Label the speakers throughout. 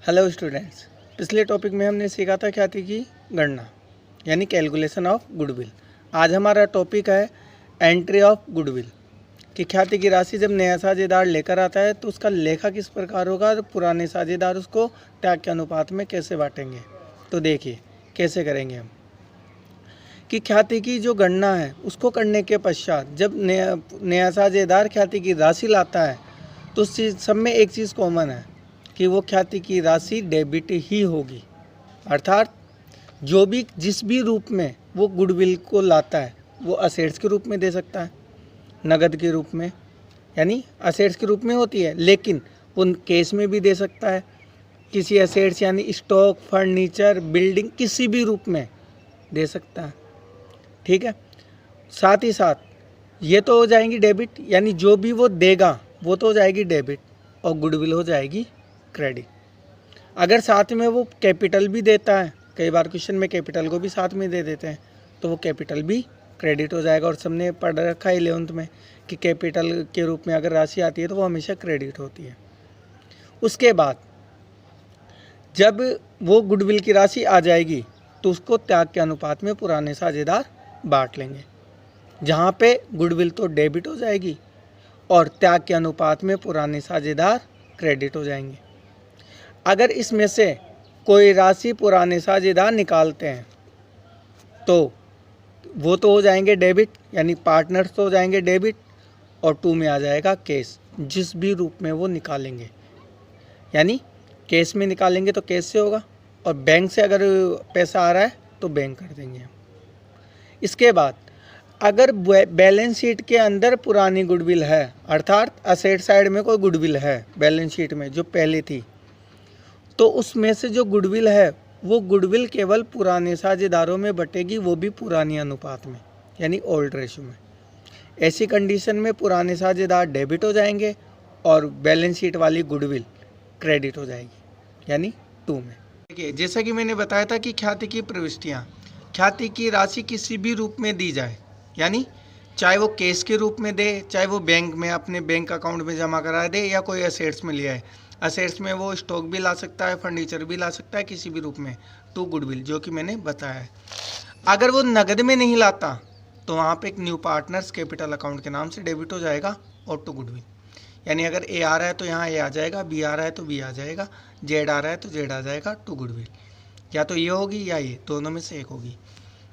Speaker 1: Hello students, पिछले topic में हमने सीखा था ख्याति की गणना यानी कैलकुलेशन ऑफ गुडविल। आज हमारा टॉपिक है एंट्री ऑफ गुडविल कि ख्याति की राशि जब नया साझेदार लेकर आता है तो उसका लेखा किस प्रकार होगा और पुराने साझेदार उसको त्याग के अनुपात में कैसे बांटेंगे। तो देखिए कैसे करेंगे हम कि ख्याति की जो गणना है उसको करने के पश्चात जब नया साझेदार ख्याति की राशि लाता है तो उस चीज़ सब में एक चीज़ कॉमन है कि वो ख्याति की राशि डेबिट ही होगी। अर्थात जो भी जिस भी रूप में वो गुडविल को लाता है वो असेट्स के रूप में दे सकता है, नगद के रूप में यानी असेट्स के रूप में होती है, लेकिन वो कैश में भी दे सकता है, किसी असेट्स यानी स्टॉक, फर्नीचर, बिल्डिंग किसी भी रूप में दे सकता है। ठीक है, साथ ही साथ ये तो हो जाएंगी डेबिट यानी जो भी वो देगा वो तो हो जाएगी डेबिट और गुडविल हो जाएगी क्रेडिट। अगर साथ में वो कैपिटल भी देता है, कई बार क्वेश्चन में कैपिटल को भी साथ में दे देते हैं, तो वो कैपिटल भी क्रेडिट हो जाएगा। और सबने पढ़ रखा है 11th में कि कैपिटल के रूप में अगर राशि आती है तो वो हमेशा क्रेडिट होती है। उसके बाद जब वो गुडविल की राशि आ जाएगी तो उसको त्याग के अनुपात में पुराने साझेदार बांट लेंगे, जहाँ पे गुडविल तो डेबिट हो जाएगी और त्याग के अनुपात में पुराने साझेदार क्रेडिट हो जाएंगे। अगर इसमें से कोई राशि पुराने साझेदार निकालते हैं तो वो तो हो जाएंगे डेबिट यानी पार्टनर्स तो हो जाएंगे डेबिट और 2 में आ जाएगा कैश, जिस भी रूप में वो निकालेंगे। यानी कैश में निकालेंगे तो कैश से होगा और बैंक से अगर पैसा आ रहा है तो बैंक कर देंगे। इसके बाद अगर बैलेंस शीट के अंदर पुरानी गुडविल है, अर्थात असेट साइड में कोई गुडविल है बैलेंस शीट में जो पहले थी, तो उसमें से जो गुडविल है वो गुडविल केवल पुराने साझेदारों में बटेगी, वो भी पुरानी अनुपात में यानी ओल्ड रेशो में। ऐसी कंडीशन में पुराने साझेदार डेबिट हो जाएंगे और बैलेंस शीट वाली गुडविल क्रेडिट हो जाएगी यानी 2 में। देखिए जैसा कि मैंने बताया था कि ख्याति की प्रविष्टियाँ, ख्याति की राशि किसी भी रूप में दी जाए यानी चाहे वो कैश के रूप में दे, चाहे वो बैंक में अपने बैंक अकाउंट में जमा करा दे या कोई असेट्स में लिया है। असेट्स में वो स्टॉक भी ला सकता है, फर्नीचर भी ला सकता है, किसी भी रूप में टू गुडविल जो कि मैंने बताया है। अगर वो नगद में नहीं लाता तो वहाँ पे एक न्यू पार्टनर्स कैपिटल अकाउंट के नाम से डेबिट हो जाएगा और टू गुडविल यानी अगर ए आ रहा है तो यहाँ ए आ जाएगा, बी आ रहा है तो बी आ जाएगा, जेड आ रहा है तो जेड आ जाएगा, टू गुडविल या तो ये होगी या ये, दोनों में से एक होगी।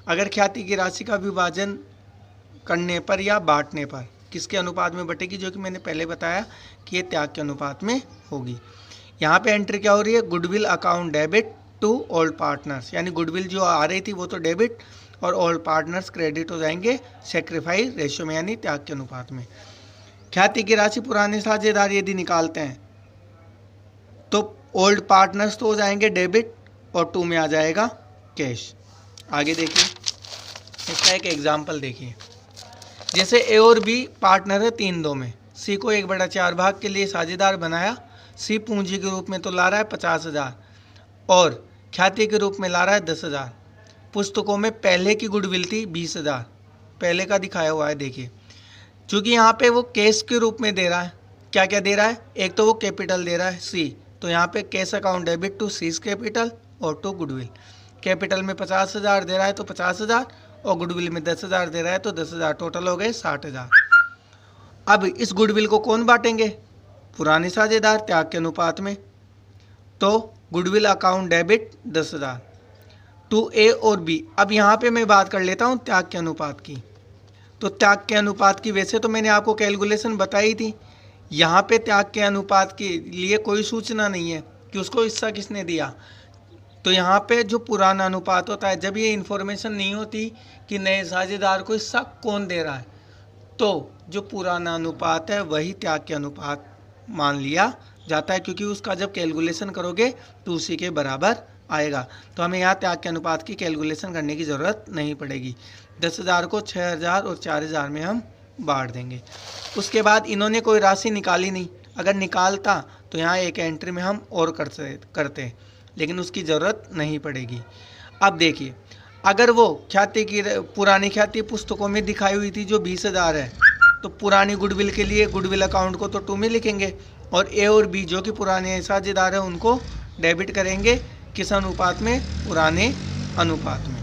Speaker 1: अगर ख्याति की राशि का विभाजन करने पर या बांटने पर किसके अनुपात में बटेगी, जो कि मैंने पहले बताया कि ये त्याग के अनुपात में होगी। यहाँ पे एंट्री क्या हो रही है, goodwill account debit to old partners यानी गुडविल जो आ रही थी वो तो डेबिट और ओल्ड पार्टनर्स क्रेडिट हो जाएंगे सेक्रीफाइस रेशियो में यानी त्याग के अनुपात में। ख्याति की राशि पुराने साझेदार यदि निकालते हैं तो ओल्ड पार्टनर्स तो हो जाएंगे डेबिट और 2 में आ जाएगा कैश। आगे देखिए इसका एक एग्जाम्पल देखिए, जैसे ए और बी पार्टनर है 3-2 में, सी को 1/4 भाग के लिए साझेदार बनाया। सी पूंजी के रूप में तो ला रहा है 50,000 और ख्याति के रूप में ला रहा है 10,000। पुस्तकों में पहले की गुडविल थी 20,000, पहले का दिखाया हुआ है। देखिए चूँकि यहाँ पे वो कैश के रूप में दे रहा है, क्या क्या दे रहा है, एक तो वो कैपिटल दे रहा है सी, तो यहाँ पे cash account debit to C's capital और टू गुडविल। कैपिटल में 50,000 दे रहा है तो 50,000 और गुडविल में 10,000 दे रहा है तो 10,000, टोटल हो गए 60,000। अब इस गुडविल को कौन बांटेंगे, पुराने साझेदार त्याग के अनुपात में। तो गुडविल अकाउंट डेबिट 10,000 टू ए और बी। अब यहाँ पे मैं बात कर लेता हूँ त्याग के अनुपात की। तो त्याग के अनुपात की वैसे तो मैंने आपको कैलकुलेशन बताई थी, यहाँ पे त्याग के अनुपात के लिए कोई सूचना नहीं है कि उसको हिस्सा किसने दिया। तो यहाँ पे जो पुराना अनुपात होता है, जब ये इन्फॉर्मेशन नहीं होती कि नए साझेदार को हिस्सा कौन दे रहा है, तो जो पुराना अनुपात है वही त्याग के अनुपात मान लिया जाता है, क्योंकि उसका जब कैलकुलेशन करोगे तो उसी के बराबर आएगा। तो हमें यहाँ त्याग के अनुपात की कैलकुलेशन करने की ज़रूरत नहीं पड़ेगी। 10,000 को 6,000 और 4,000 में हम बांट देंगे। उसके बाद इन्होंने कोई राशि निकाली नहीं, अगर निकालता तो यहाँ एक एंट्री में हम और करते लेकिन उसकी ज़रूरत नहीं पड़ेगी। अब देखिए अगर वो ख्याति की पुरानी ख्याति पुस्तकों में दिखाई हुई थी जो 20,000 है, तो पुरानी गुडविल के लिए गुडविल अकाउंट को तो 2 में लिखेंगे और ए और बी जो कि पुराने साझेदार हैं उनको डेबिट करेंगे किस अनुपात में, पुराने अनुपात में।